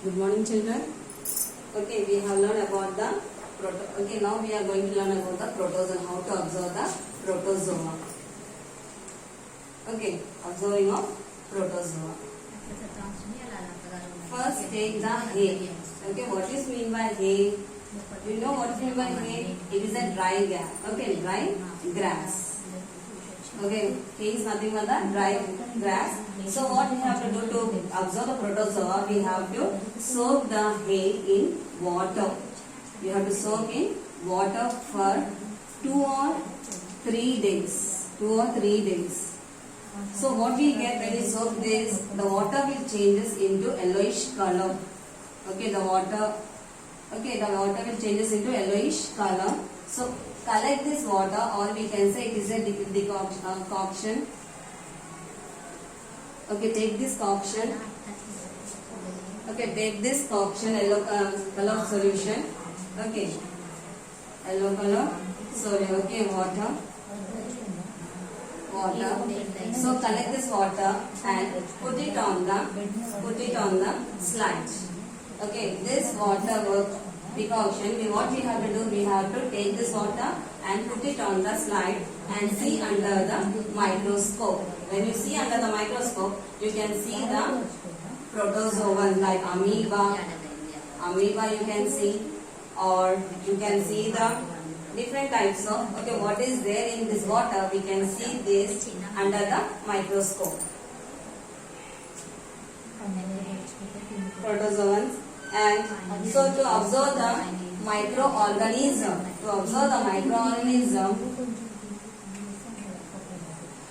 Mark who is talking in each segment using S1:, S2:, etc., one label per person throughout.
S1: Good morning, children. Okay, we have learned about the Okay, now we are going to learn about the protozoa, how to observe the protozoa. Okay, observing of protozoa. First, take the hay. Okay, what is mean by hay? You know what is mean by hay? It is a dry grass. Okay, dry grass. Okay, hay is nothing but the dry grass. So what we have to do to observe the protozoa? We have to soak the hay in water. You have to soak in water for 2 or 3 days. 2 or 3 days. So what we get when we soak this, the water will changes into yellowish color. Okay, the water will changes into yellowish color. So collect this water, or we can say it is a decoction. Okay, take this concoction. Okay, take this concoction, yellow color solution. Okay, yellow color solution. Okay, water. So collect this water and put it on the slide. Okay, this water decoction. What we have to do? We have to take this water and put it on the slide and see under the microscope. When you see under the microscope, you can see the protozoans like amoeba. Amoeba you can see, or you can see the different types of. Okay, what is there in this water? We can see this under the microscope. Protozoans. And so to observe the microorganism,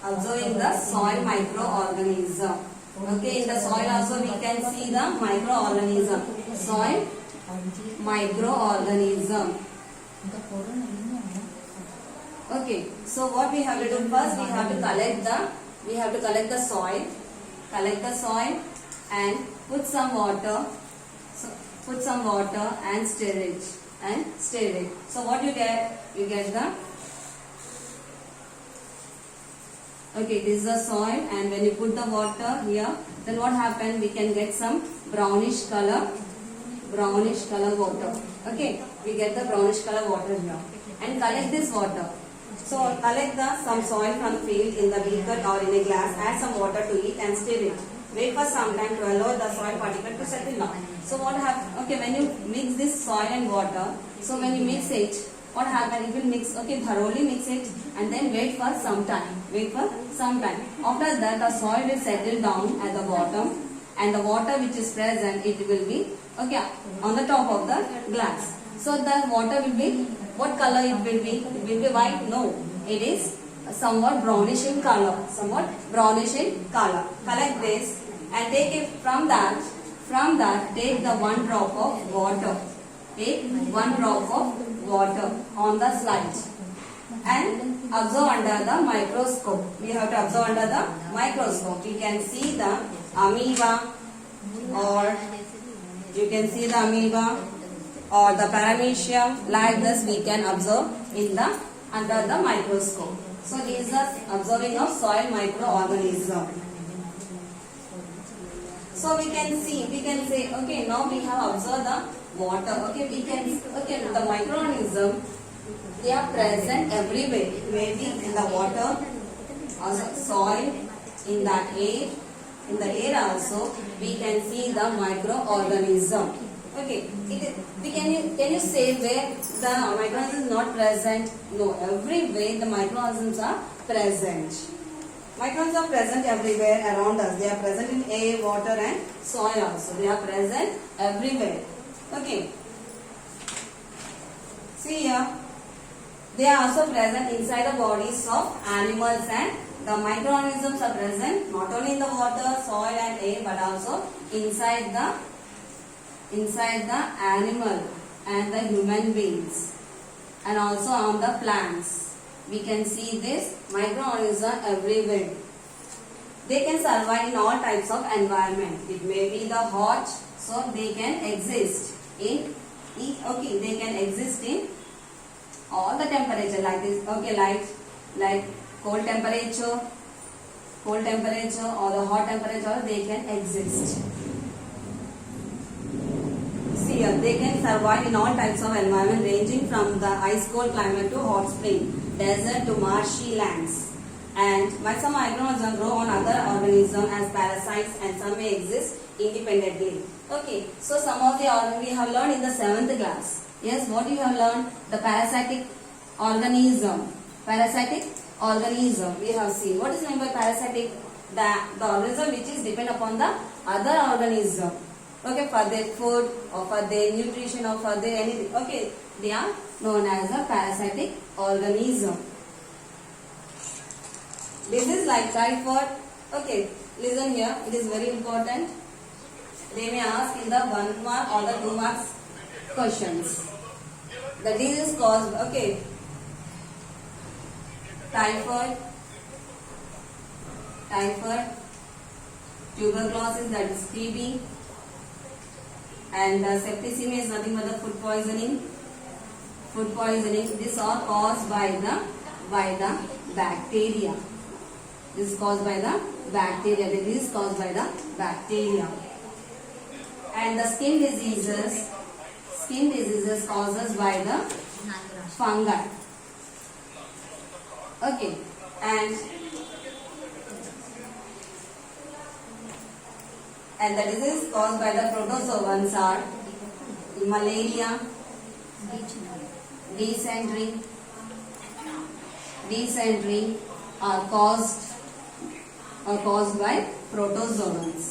S1: observing the soil microorganism. Okay, in the soil also we can see the microorganism. Soil microorganism. Okay, so what we have to do first? We have to collect the soil. Collect the soil and put some water. And stir it. So what you get? You get the. Okay, this is the soil, and when you put the water here, then what happens? We can get some brownish color water. Okay, we get the brownish color water here, and collect this water. So collect some soil from the field in the beaker or in a glass. Add some water to it and stir it. Wait for some time to allow the soil particle to settle down. So what happens? Okay, when you mix this soil and water, so when you mix it, what happens? It will mix. Okay, thoroughly mix it and then wait for some time. After that, the soil will settle down at the bottom, and the water which is present, it will be on the top of the glass. So the water will be, what color it will be? It will be white? No, it is somewhat brownish in color. Collect this and take it from that. Take the 1 drop of water. Take 1 drop of water on the slide and observe under the microscope. We have to observe under the microscope. You can see the amoeba, or you can see the amoeba or the paramecium. Like this we can observe under the microscope. So this is observing of soil microorganism. So we can say, okay, now we have observed the water. Okay, the microorganism, they are present everywhere. Maybe in the water, also soil, in the air also we can see the microorganism. Okay, can you say where the microorganisms is not present? No, everywhere the microorganisms are present. Microorganisms are present everywhere around us. They are present in air, water and soil also. They are present everywhere. Okay. See here. They are also present inside the bodies of animals, and the microorganisms are present not only in the water, soil and air, but also inside the animal and the human beings, and also on the plants. We can see this microorganism everywhere. They can survive in all types of environment. It may be the hot, so they can exist in all the temperature like this. Okay, like cold temperature or the hot temperature, they can exist. They can survive in all types of environment ranging from the ice cold climate to hot spring, desert to marshy lands. And some microorganisms grow on other organisms as parasites and some may exist independently. Okay, so some of the we have learned in the 7th class. Yes, what you have learned? The parasitic organism. Parasitic organism we have seen. What is meant by parasitic? The organism which is depend upon the other organism. Okay, for their food or for their nutrition or for their anything. Okay, they are known as a parasitic organism. This is like typhoid. Okay, listen here. It is very important. They may ask in the 1 mark or the 2 marks questions. The disease caused. Okay, typhoid, tuberculosis, that is TB, and septicemia is nothing but the food poisoning. These are caused by the bacteria. This is caused by the bacteria. The disease is caused by the bacteria. And the skin diseases causes by the fungi. Okay, and the disease caused by the protozoans are malaria, dysentery are caused by protozoans.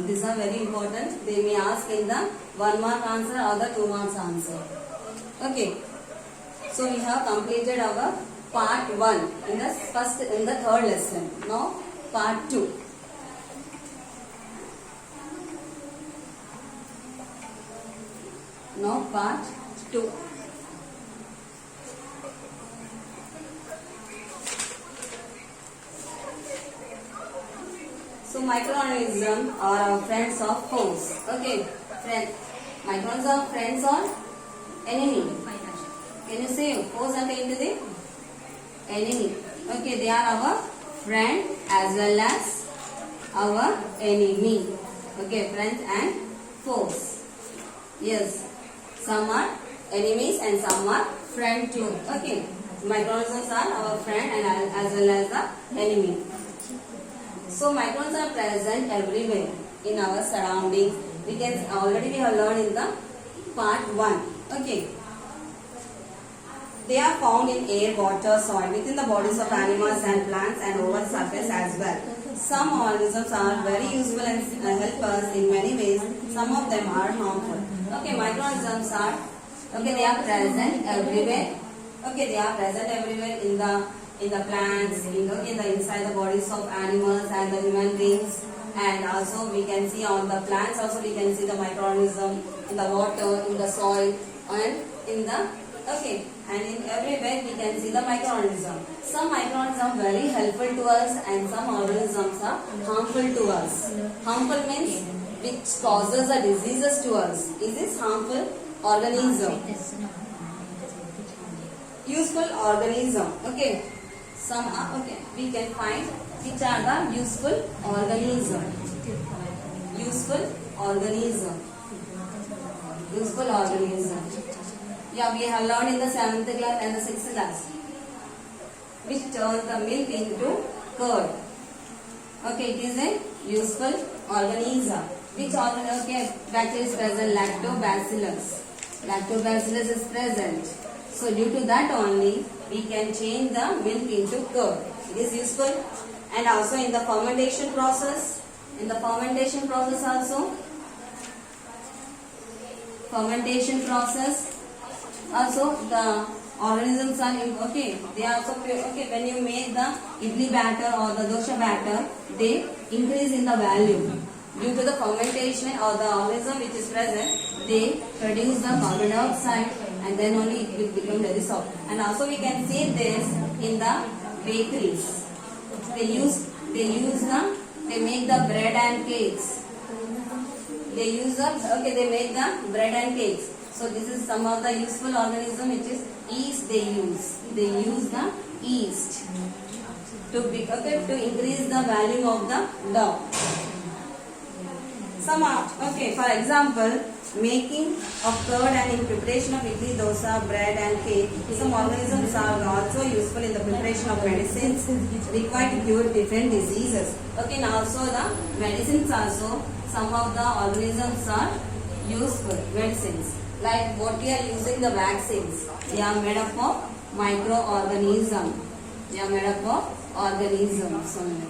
S1: These are very important. They may ask in the 1 mark answer or the 2 marks answer. Okay. So we have completed our part 1 in the 3rd lesson. Now part 2. Now part 2. So microorganisms are friends or foes. Okay, microorganisms are friends or enemy. Can you say foes and the enemy? Okay, they are our friend as well as our enemy. Okay, friends and foes. Yes, some are enemies and some are friend too. Okay, microorganisms are our friend and as well as the enemy. So microorganisms are present everywhere in our surroundings. We have learned in the part 1. Okay. They are found in air, water, soil, within the bodies of animals and plants and over the surface as well. Some organisms are very useful and help us in many ways. Some of them are harmful. Okay, microorganisms are, they are present everywhere. Okay, they are present everywhere in the plants, in the inside the bodies of animals and the human beings. And also we can see on the plants also we can see the microorganism in the water, in the soil and in the and in everywhere we can see the microorganism. Some microorganisms are very helpful to us and some organisms are harmful to us. Harmful means which causes the diseases to us. Is this harmful organism? Useful organism. Okay. Some are we can find which are the useful organism. Useful organism. Yeah, we have learned in the 7th class and the 6th class. Which turns the milk into curd. Okay, it is a useful organism. Which bacteria is present? Lactobacillus. Lactobacillus is present. So due to that only we can change the milk into curd. It is useful. And also in the fermentation process. Also the organisms are they are also when you make the idli batter or the dosha batter, they increase in the value due to the fermentation or the organism which is present. They produce the carbon dioxide and then only it will become very soft. And also we can see this in the bakeries. They make the bread and cakes. They make the bread and cakes. So this is some of the useful organism which is yeast they use. They use the yeast to increase the value of the dough. Some are, okay, for example, making of curd and in preparation of idli, dosa, bread and cake. Some organisms are also useful in the preparation of medicines required to cure different diseases. Okay, now also the medicines also, some of the organisms are useful medicines. Like what we are using the vaccines, they are made up of microorganism. They are made up of organisms only.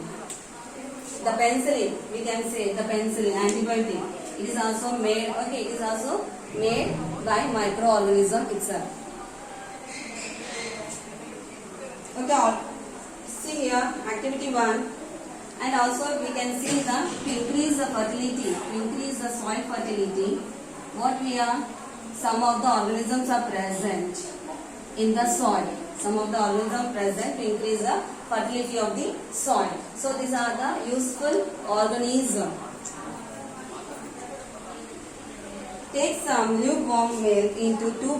S1: The penicillin, we can say the penicillin antibiotic. It is also made. Okay, it is also made by microorganism itself. Okay, see here activity 1, and also we can see the to increase the fertility, to increase the soil fertility. What we are, some of the organisms are present in the soil. Some of the organisms present to increase the fertility of the soil. So these are the useful organisms. Take some lukewarm milk into two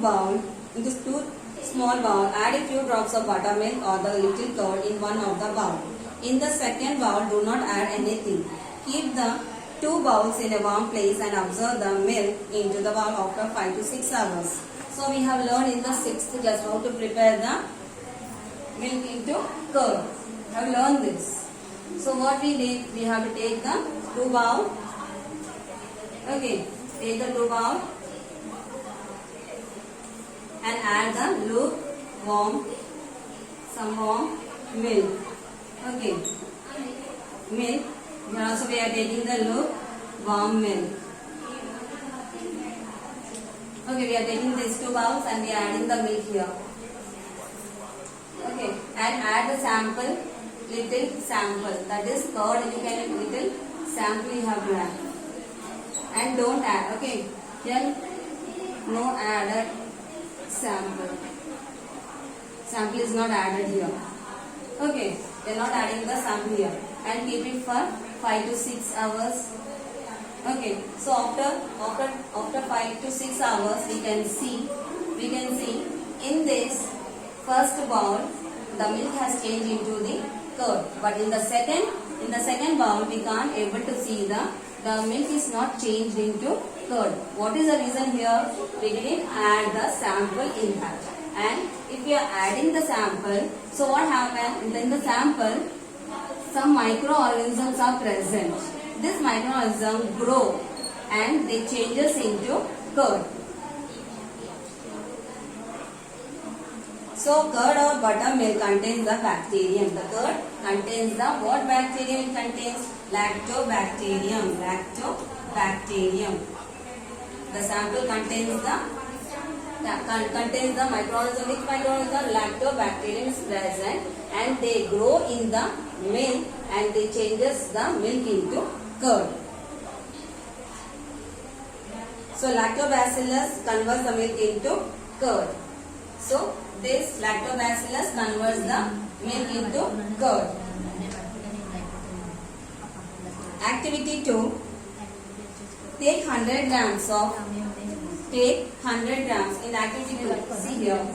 S1: small bowl. Add a few drops of buttermilk or the little curd in one of the bowl. In the second bowl, do not add anything. Keep the two bowls in a warm place and observe the milk into the bowl after 5 to 6 hours. So we have learned in the 6th class how to prepare the milk into curd. We have learned this. So what we did, we have to take the two bowl. Okay, take the two bowl and add the lukewarm, some warm milk. Okay, milk. Here also we are taking the lukewarm milk. Okay, we are taking these two bowls and we are adding the milk here. Okay, and add the sample, little sample. That is curd. You can little sample you have to add. And don't add. Okay, here no added sample. Sample is not added here. Okay, we are not adding the sample here. And keep it for 5 to 6 hours. Okay, so after 5 to 6 hours, we can see in this first bowl the milk has changed into the curd. But in the second bowl we can't able to see the milk is not changed into curd. What is the reason here? We didn't add the sample in that. And if we are adding the sample, so what happens in the sample? Some microorganisms are present. This microorganism grow and they changes into curd. So curd or buttermilk contains the bacterium. The curd contains the what bacterium it contains? Lactobacterium. Lactobacterium. The sample contains the microorganism. Which microorganism? Lactobacterium is present and they grow in the milk and they changes the milk into curd. So lactobacillus converts the milk into curd. So this lactobacillus converts the milk into curd. Activity 2. Take 100 grams in activity 2. See here.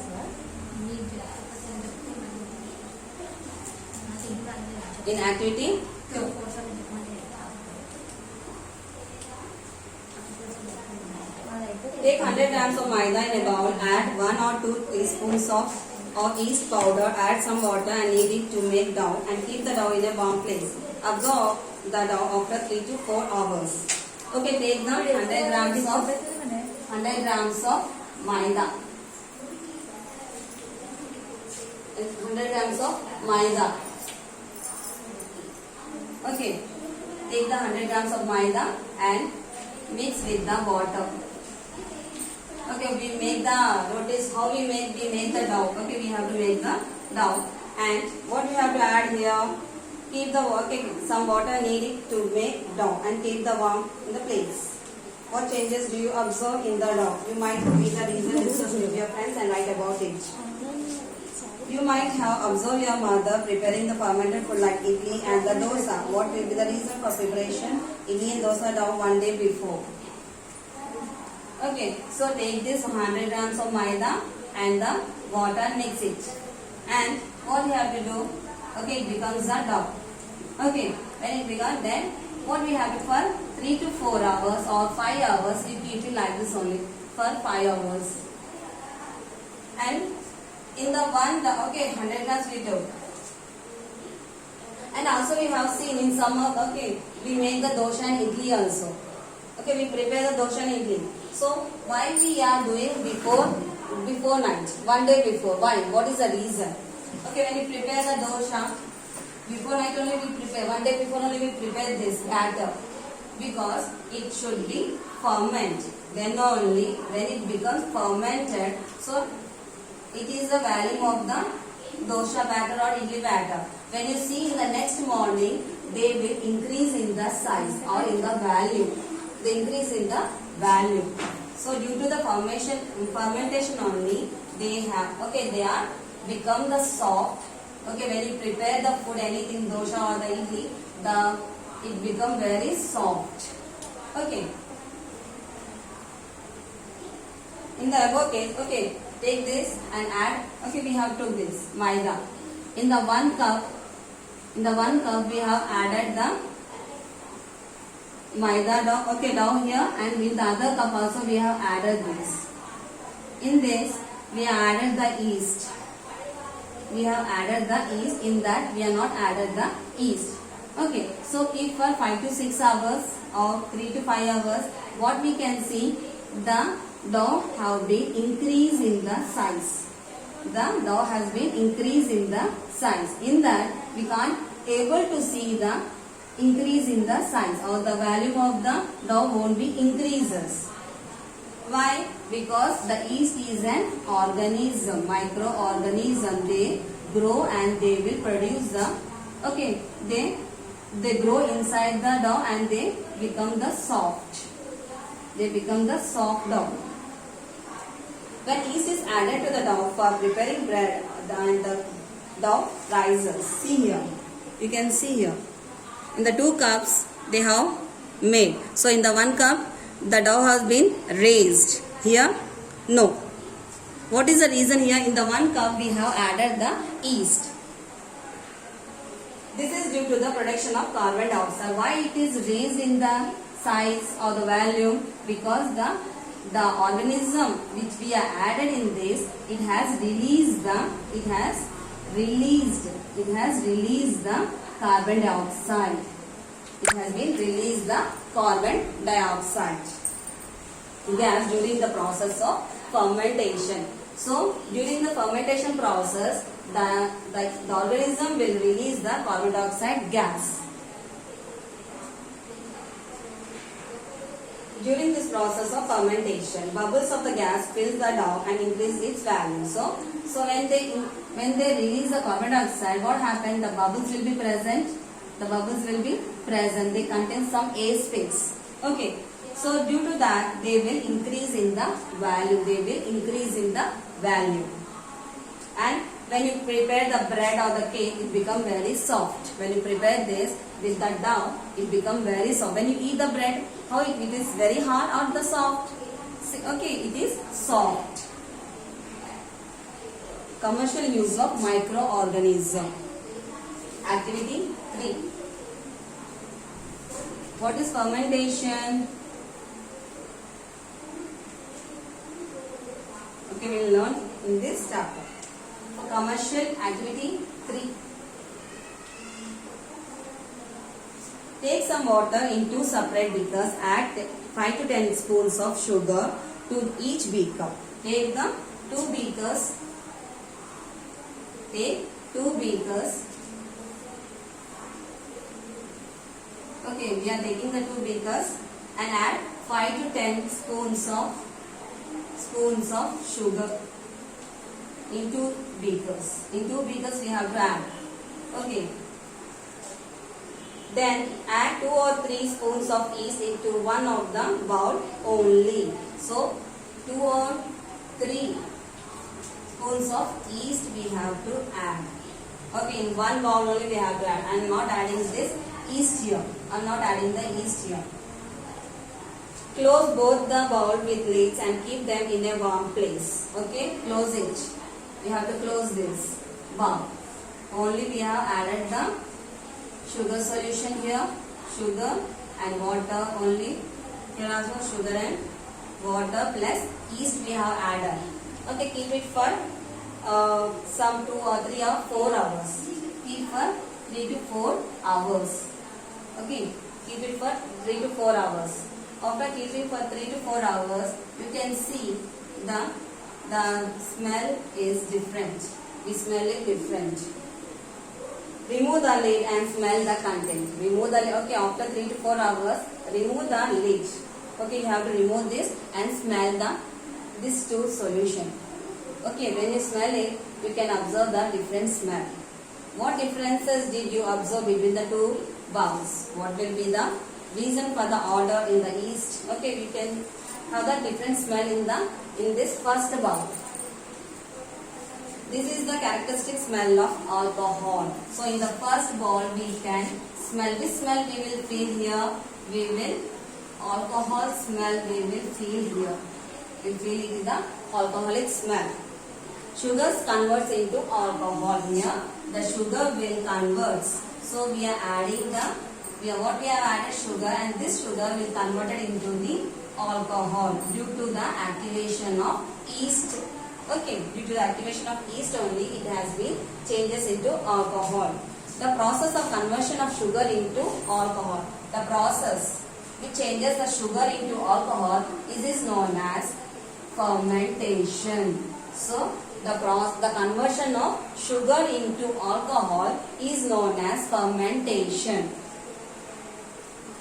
S1: In activity 2. Take 100 grams of maida in a bowl, add 1 or 2 teaspoons of yeast powder, add some water and knead it to make dough and keep the dough in a warm place. Absorb the dough after 3 to 4 hours. Okay, take the 100 grams of maida. 100 grams of maida. Okay, take the 100 grams of maida and mix with the water. Okay, we make the notice how we make the dough. Okay, we have to make the dough. And what we have to add here? Keep the some water needed to make dough and keep the warm in the place. What changes do you observe in the dough? You might read the reason, discuss with your friends and write about it. You might have observed your mother preparing the fermented food like idli and the dosa. What will be the reason for preparation? Idli and dosa dough one day before. Okay, so take this 100 grams of maida and the water, mix it. And what you have to do? Okay, it becomes a dough. Okay, when it becomes, then what we have to for 3 3 to 4 hours or 5 hours, we keep it like this only for 5 hours. And in the one, okay, 100 grams we took. And also we have seen in summer, okay, we make the dosha and idli also. Okay, we prepare the dosha and idli. So why we are doing before night, one day before? Why? What is the reason? Okay, when we prepare the dosha, before night only we prepare, one day before only we prepare this batter. Because it should be ferment. Then only when it becomes fermented, so it is the value of the dosha batter or idli batter. When you see in the next morning, they will increase in the size or in the value. They increase in the value. So due to the fermentation only, they are become the soft. Okay, when you prepare the food, anything dosha or the idli, it become very soft. Okay. In the above case, okay, take this and add. Okay, we have took this maida. In the 1 cup, we have added the maida dough. Okay, dough here, and in the other cup also we have added this. In this, we have added the yeast. We have added the yeast. In that, we have not added the yeast. Okay, so if for 5 to 6 hours or 3 to 5 hours, what we can see, the dough have been increased in the size. The dough has been increased in the size. In that, we can't able to see the increase in the size, or the value of the dough won't be increases. Why? Because the yeast is an organism, microorganism. They grow and they will produce the, okay, they grow inside the dough and they become the soft. They become the soft dough. When yeast is added to the dough for preparing bread, and the dough rises. See here. You can see here. In the 2 cups, they have made. So in the 1 cup, the dough has been raised. Here, no. What is the reason here? In the 1 cup, we have added the yeast. This is due to the production of carbon dioxide. Why it is raised in the size or the volume? Because the organism which we are added in this, it has released the carbon dioxide. It has been released the carbon dioxide gas during the process of fermentation. So during the fermentation process, the organism will release the carbon dioxide gas. During this process of fermentation, bubbles of the gas fill the dough and increase its value. So when they release the carbon dioxide, what happens? The bubbles will be present. They contain some air space. Okay. So due to that, they will increase in the value. And when you prepare the bread or the cake, it becomes very soft. When you prepare this with the dough, it becomes very soft. When you eat the bread, how it is very hard or the soft? Okay, it is soft. Commercial use of microorganism. Activity 3. What is fermentation? Okay, we will learn in this chapter. Commercial activity 3. Take some water in 2 separate beakers. Add 5 to 10 spoons of sugar to each beaker. Take the 2 beakers. Okay, we are taking the 2 beakers and add 5 to 10 spoons of sugar in 2 beakers. In 2 beakers we have to add. Okay. Then add 2 or 3 spoons of yeast into one of the bowl only. So 2 or 3 spoons of yeast we have to add. Okay, in one bowl only we have to add. I am not adding this yeast here. I am not adding the yeast here. Close both the bowl with lids and keep them in a warm place. Okay, close it. We have to close this bowl. Only we have added the sugar solution here. Sugar and water only. Here also sugar and water plus yeast we have added. Okay, keep it for some 2 or 3 or 4 hours. Keep for 3 to 4 hours. Okay, keep it for 3 to 4 hours. After keeping for 3 to 4 hours, you can see the smell is different. The smell is different. Remove the lid and smell the content. Remove the lid. Okay, after 3 to 4 hours, remove the lid. Okay, you have to remove this and smell this two solution. Okay, when you smell it, you can observe the different smell. What differences did you observe between the two bowls? What will be the reason for the order in the yeast? Okay, we can have the different smell in this first bowl. This is the characteristic smell of alcohol. So in the first bowl we can smell. Which smell we will feel here? We will alcohol smell we will feel here. We feel it is the alcoholic smell. Sugars converts into alcohol here. The sugar will converts. So we are adding what we have added sugar, and this sugar will convert it into the alcohol due to the activation of yeast. Okay, due to the activation of yeast only it has been changes into alcohol. The process of conversion of sugar into alcohol. The process which changes the sugar into alcohol is known as fermentation. So the conversion of sugar into alcohol is known as fermentation.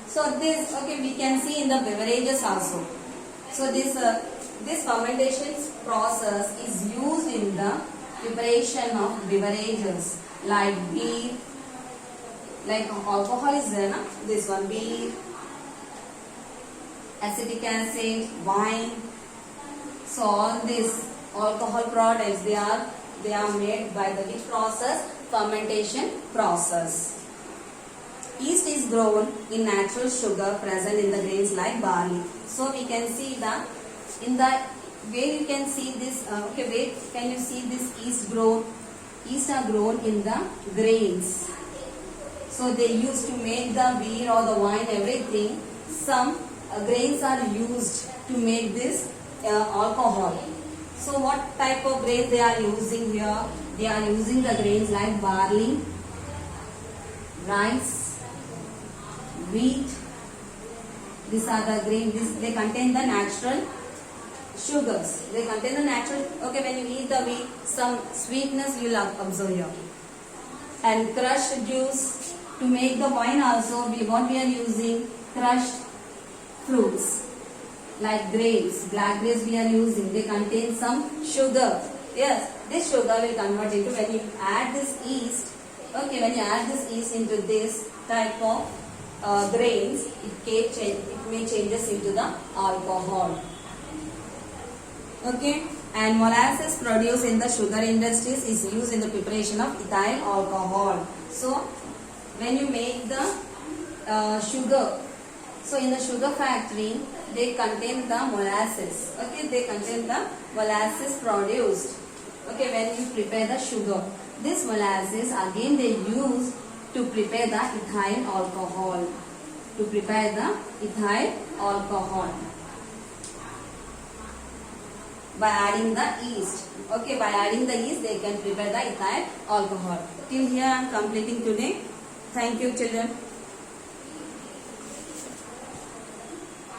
S1: So this, okay, we can see in the beverages also. So this fermentation process is used in the preparation of beverages like beer, like alcohol is there, na? This one, beer, acetic acid, wine. So all these alcohol products, they are made by the which process? Fermentation process. Yeast is grown in natural sugar present in the grains like barley. So we can see where you can see this. Okay, where can you see this yeast grown? Yeast are grown in the grains. So they used to make the beer or the wine, everything. Some grains are used to make this alcohol. So what type of grain they are using here? They are using the grains like barley, rice, wheat. These are the grains. They contain the natural sugars. They contain the natural. Okay, when you eat the wheat, some sweetness you will observe here. And crushed juice. To make the wine also, what we are using? Crushed fruits like grapes, black grapes we are using. They contain some sugar. Yes, this sugar will convert into, when you add this yeast. Okay, when you add this yeast into this type of grains, it may changes into the alcohol. Okay, and molasses produced in the sugar industries is used in the preparation of ethyl alcohol. So when you make the sugar, so in the sugar factory they contain the molasses. Okay, they contain the molasses produced. Okay, when you prepare the sugar, this molasses again they use to prepare the ethyl alcohol. To prepare the ethyl alcohol by adding the yeast. Okay, by adding the yeast they can prepare the ethyl alcohol. Till here I am completing today. Thank you, children.